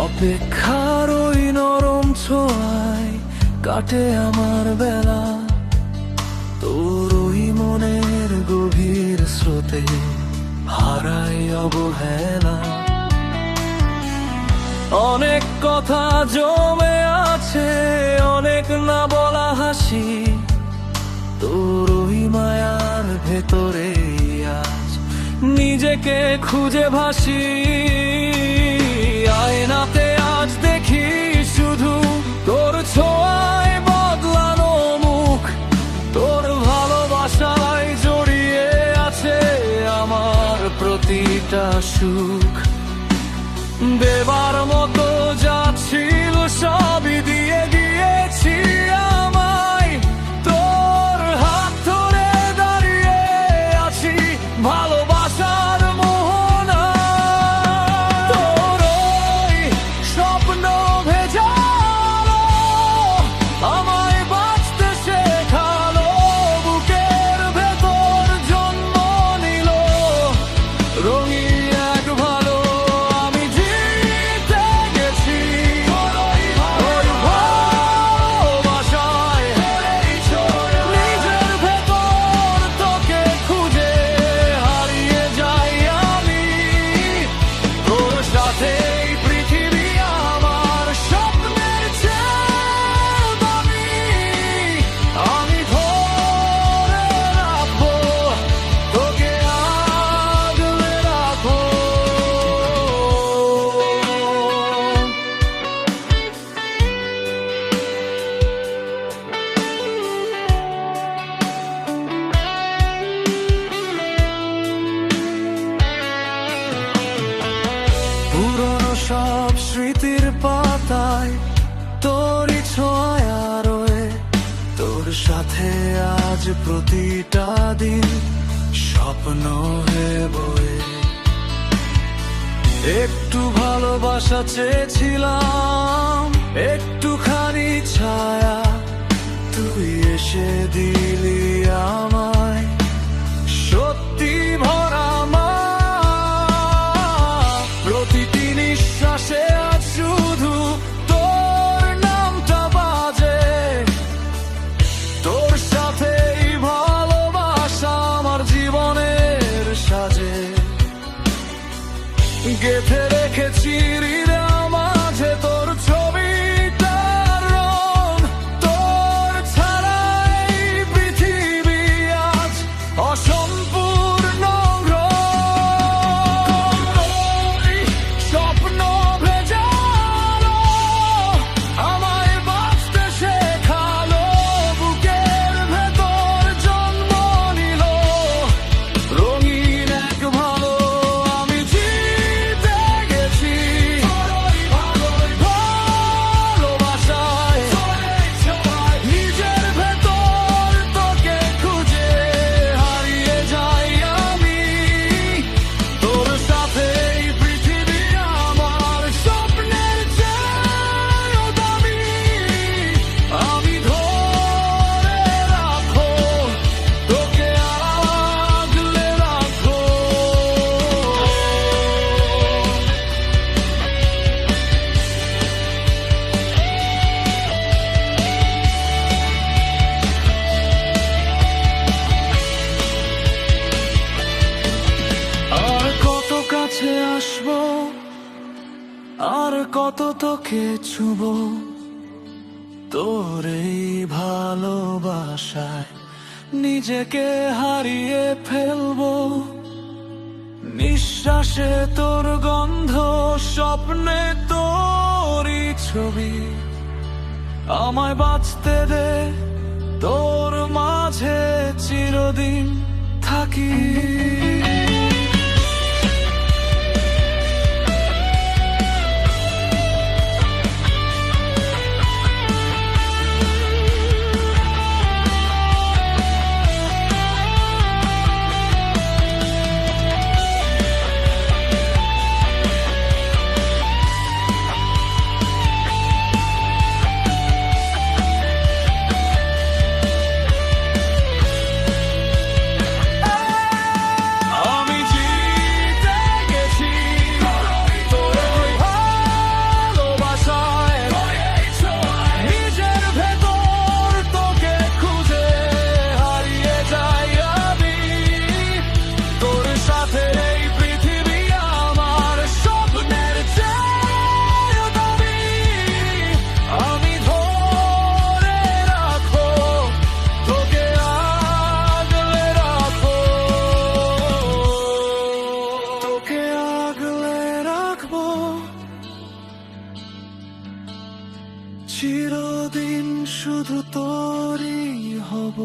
অপেক্ষার ওই নরম ছোঁয়ায় কাটে আমার বেলা, তোর ওই মনের গভীর স্রোতে হারাই অবহেলা। অনেক কথা জমে আছে, অনেক না বলা হাসি, তোর ওই মায়ার ভেতরে আজ নিজেকে খুঁজে ভাসি। আয়নাতে আজ দেখি শুধু তোর ছোঁয়ায় বদলানো মুখ, তোর ভালোবাসায় জড়িয়ে আছে আমার প্রতিটা সুখ। দেবার মতো যা ছিল সবই দিয়ে দিয়েছি আমায়, তোর হাত ধরে দাঁড়িয়ে আছি ভালোবাসার মোহনা। তোর ওই স্বপ্ন ভেজালো আমায় বাঁচতে শেখালো, বুকের ভেতর জন্ম নিল রঙিন এক ভালো। পুরনো সব স্মৃতির পাতায় তোরই ছোঁয়া রয়ে, তোর সাথে আজ প্রতিটা দিন স্বপ্ন হয়ে বয়ে। একটু ভালোবাসা চেয়েছিলাম, একটুখানি ছায়া, তুই এসে দিলি আমায় সত্যি ভরা। প্রতিটি নিঃশ্বাসে আজ শুধু তোর নামটা বাজে, তোর সাথেই ভালোবাসা আমার জীবনের সাজে। গেঁথে রেখেছি হৃদয় মাঝে তোর ছবিটার রং, তোর ছাড়াই পৃথিবী আজ অসম্পূর্ণ। স্বপ্ন ভেজালো আমায় বাঁচতে শেখালো, বুকের ভেতর জন্ম নিল রঙিন এক ভালো। আমি জিতে গেছি ভালোবাসায়, নিজের ভেতর তোকে খুঁজে হারিয়ে যাই আমি, তোর সাথেই পৃথিবী আমার স্বপ্নের চেয়েও দামি। আমি ধরে রাখো তোকে আগলে রাখো। আর কত কাছে আসবো, আর কত তোকে ছুবো, তোর এই ভালোবাসায় নিজেকে হারিয়ে ফেলবো। নিঃশ্বাসে তোর গন্ধ, স্বপ্নে তোরই ছবি, আমায় বাঁচতে দে তোর মাঝে চিরদিন থাকি। চিরদিন শুধু তোরই হব।